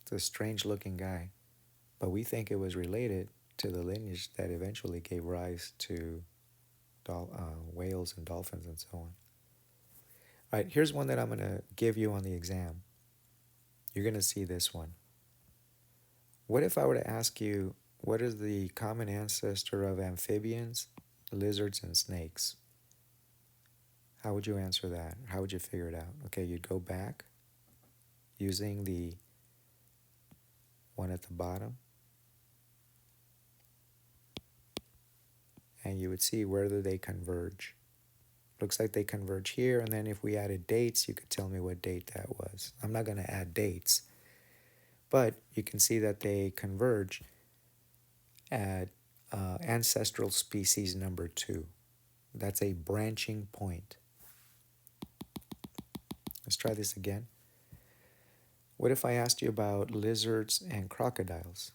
It's a strange looking guy, but we think it was related to the lineage that eventually gave rise to whales and dolphins and so on. All right, here's one that I'm going to give you on the exam. You're going to see this one. What if I were to ask you, what is the common ancestor of amphibians, lizards, and snakes? How would you answer that? How would you figure it out? Okay, you'd go back using the one at the bottom, and you would see where do they converge. Looks like they converge here, and then if we added dates, you could tell me what date that was. I'm not going to add dates, but you can see that they converge at ancestral species number 2. That's a branching point. Let's try this again. What if I asked you about lizards and crocodiles?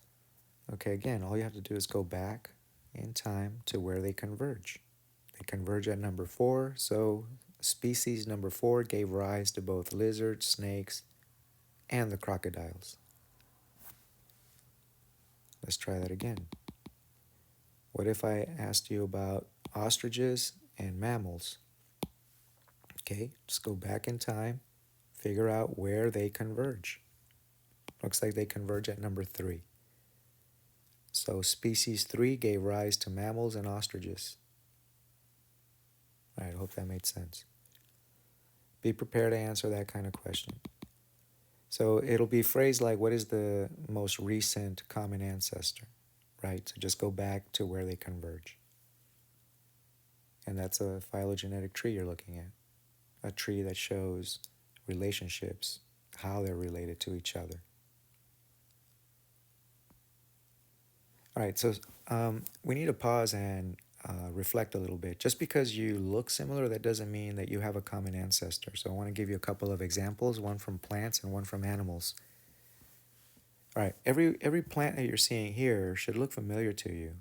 Okay, again, all you have to do is go back in time to where they converge. They converge at number 4, so species number 4 gave rise to both lizards, snakes, and the crocodiles. Let's try that again. What if I asked you about ostriches and mammals? Okay, just go back in time, figure out where they converge. Looks like they converge at number 3. So species 3 gave rise to mammals and ostriches. All right, I hope that made sense. Be prepared to answer that kind of question. So it'll be phrased like, what is the most recent common ancestor, right? So just go back to where they converge. And that's a phylogenetic tree you're looking at. A tree that shows relationships, how they're related to each other. All right, so we need to pause and reflect a little bit. Just because you look similar, that doesn't mean that you have a common ancestor. So I want to give you a couple of examples, one from plants and one from animals. All right, every plant that you're seeing here should look familiar to you.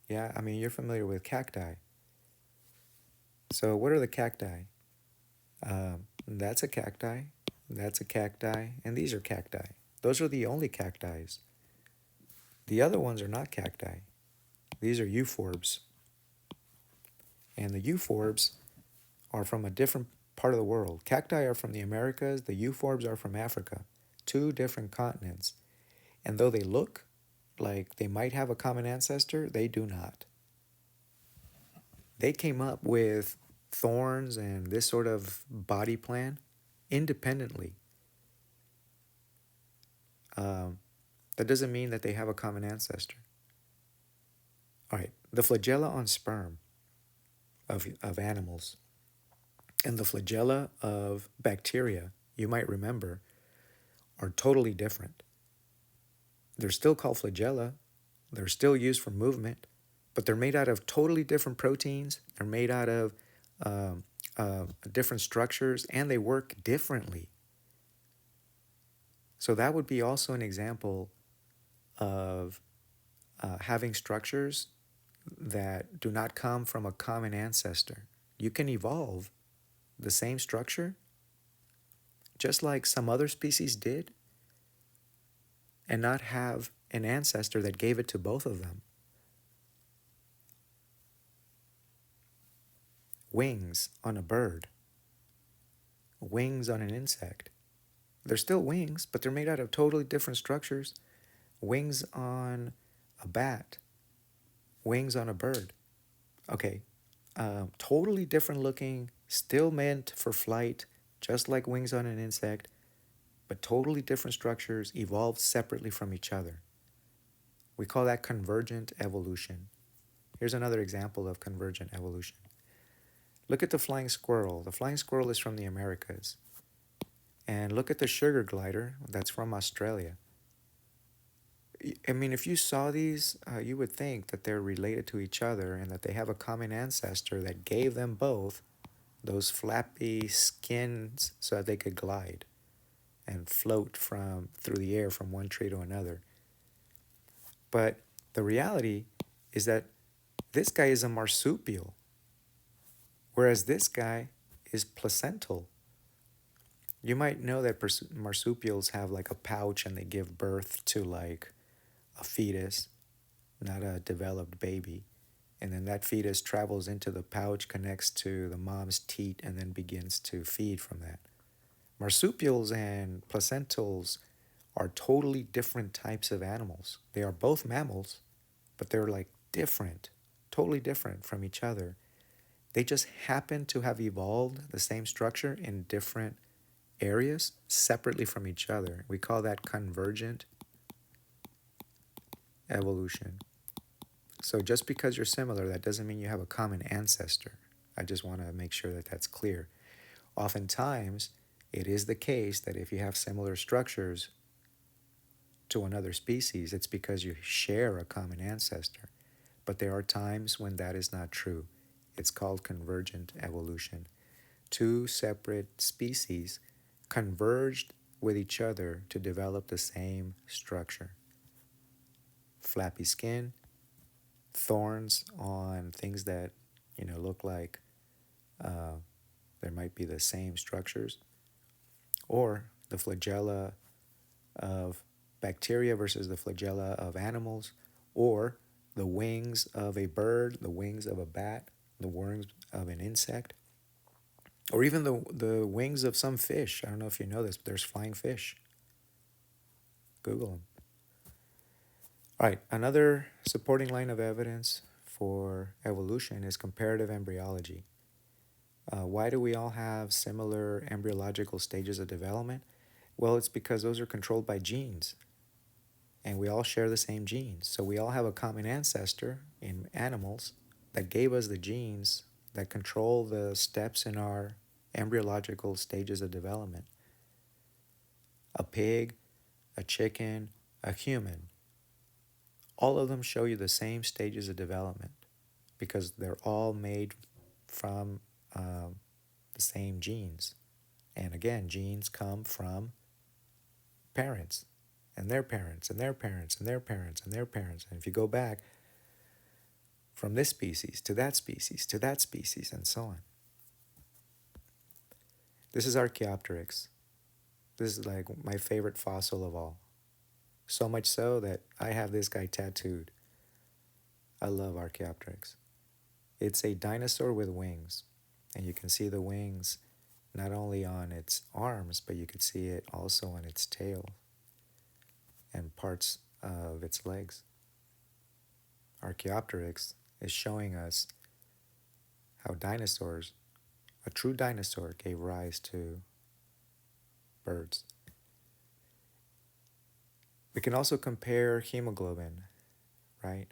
Yeah, I mean, you're familiar with cacti. So what are the cacti? That's a cacti, that's a cacti, and these are cacti. Those are the only cacti. The other ones are not cacti. These are euphorbs. And the euphorbs are from a different part of the world. Cacti are from the Americas, the euphorbs are from Africa. Two different continents. And though they look like they might have a common ancestor, they do not. They came up with thorns and this sort of body plan independently. That doesn't mean that they have a common ancestor. All right, the flagella on sperm of animals and the flagella of bacteria, you might remember, are totally different. They're still called flagella, they're still used for movement, but they're made out of totally different proteins, they're made out of different structures, and they work differently. So that would be also an example of having structures that do not come from a common ancestor. You can evolve the same structure, just like some other species did, and not have an ancestor that gave it to both of them. Wings on a bird, wings on an insect. They're still wings, but they're made out of totally different structures. Wings on a bat, wings on a bird. Okay, totally different looking, still meant for flight, just like wings on an insect, but totally different structures evolved separately from each other. We call that convergent evolution. Here's another example of convergent evolution. Look at the flying squirrel. The flying squirrel is from the Americas. And look at the sugar glider, that's from Australia. I mean, if you saw these, you would think that they're related to each other and that they have a common ancestor that gave them both those flappy skins so that they could glide and float through the air from one tree to another. But the reality is that this guy is a marsupial, whereas this guy is placental. You might know that marsupials have like a pouch and they give birth to like a fetus, not a developed baby. And then that fetus travels into the pouch, connects to the mom's teat, and then begins to feed from that. Marsupials and placentals are totally different types of animals. They are both mammals, but they're like different, totally different from each other. They just happen to have evolved the same structure in different areas separately from each other. We call that convergent evolution. So just because you're similar, that doesn't mean you have a common ancestor. I just want to make sure that that's clear. Oftentimes, it is the case that if you have similar structures to another species, it's because you share a common ancestor. But there are times when that is not true. It's called convergent evolution. Two separate species converged with each other to develop the same structure. Flappy skin, thorns on things that look like there might be the same structures, or the flagella of bacteria versus the flagella of animals, or the wings of a bird, the wings of a bat, the wings of an insect, or even the wings of some fish. I don't know if you know this, but there's flying fish. Google them. All right, another supporting line of evidence for evolution is comparative embryology. Why do we all have similar embryological stages of development? Well, it's because those are controlled by genes, and we all share the same genes. So we all have a common ancestor in animals that gave us the genes that control the steps in our embryological stages of development. A pig, a chicken, a human All of them show you the same stages of development because they're all made from the same genes. And again, genes come from parents and their parents and their parents and their parents and their parents. And if you go back from this species to that species to that species and so on. This is Archaeopteryx. This is like my favorite fossil of all. So much so that I have this guy tattooed. I love Archaeopteryx. It's a dinosaur with wings. And you can see the wings not only on its arms, but you could see it also on its tail and parts of its legs. Archaeopteryx is showing us how dinosaurs, a true dinosaur, gave rise to birds. We can also compare hemoglobin, right?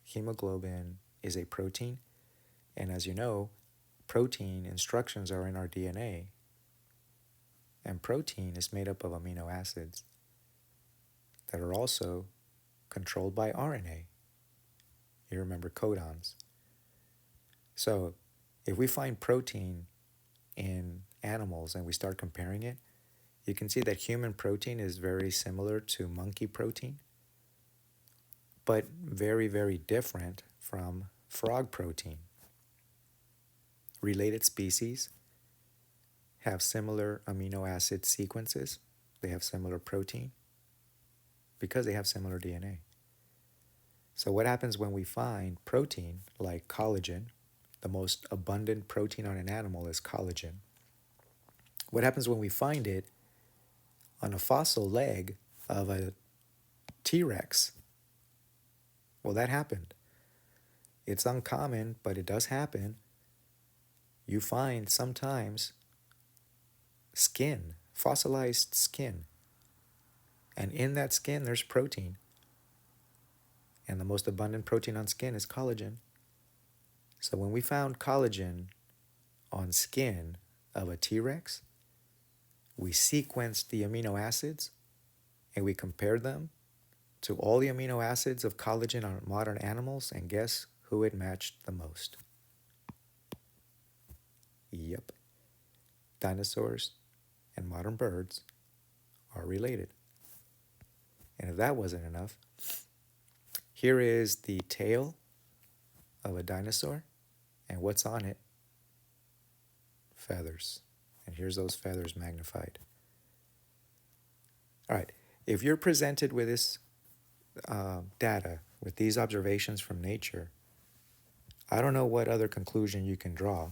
Hemoglobin is a protein, and as you know, protein instructions are in our DNA, and protein is made up of amino acids that are also controlled by RNA. You remember codons. So if we find protein in animals and we start comparing it, you can see that human protein is very similar to monkey protein, but very, very different from frog protein. Related species have similar amino acid sequences. They have similar protein because they have similar DNA. So what happens when we find protein like collagen? The most abundant protein on an animal is collagen. What happens when we find it on a fossil leg of a T-Rex? Well, that happened. It's uncommon, but it does happen. You find sometimes skin, fossilized skin. And in that skin, there's protein. And the most abundant protein on skin is collagen. So when we found collagen on skin of a T-Rex, we sequenced the amino acids and we compared them to all the amino acids of collagen on modern animals, and guess who it matched the most? Yep. Dinosaurs and modern birds are related. And if that wasn't enough, here is the tail of a dinosaur, and what's on it? Feathers. And here's those feathers magnified. All right, if you're presented with this data, with these observations from nature, I don't know what other conclusion you can draw.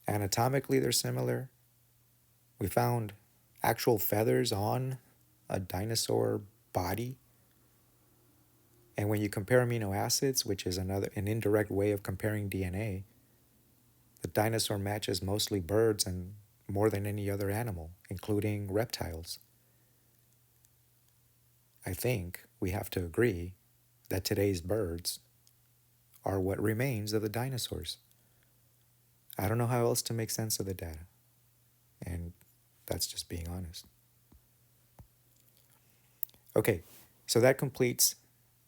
Anatomically, they're similar. We found actual feathers on a dinosaur body. And when you compare amino acids, which is an indirect way of comparing DNA, the dinosaur matches mostly birds and more than any other animal, including reptiles. I think we have to agree that today's birds are what remains of the dinosaurs. I don't know how else to make sense of the data, and that's just being honest. Okay, so that completes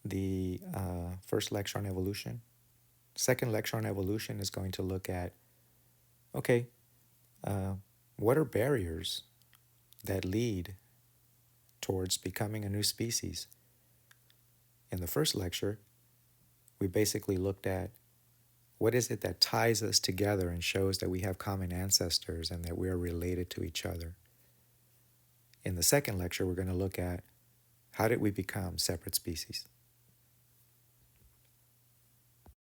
the first lecture on evolution. Second lecture on evolution is going to look at, okay, what are barriers that lead towards becoming a new species? In the first lecture, we basically looked at what is it that ties us together and shows that we have common ancestors and that we're related to each other. In the second lecture, we're going to look at how did we become separate species.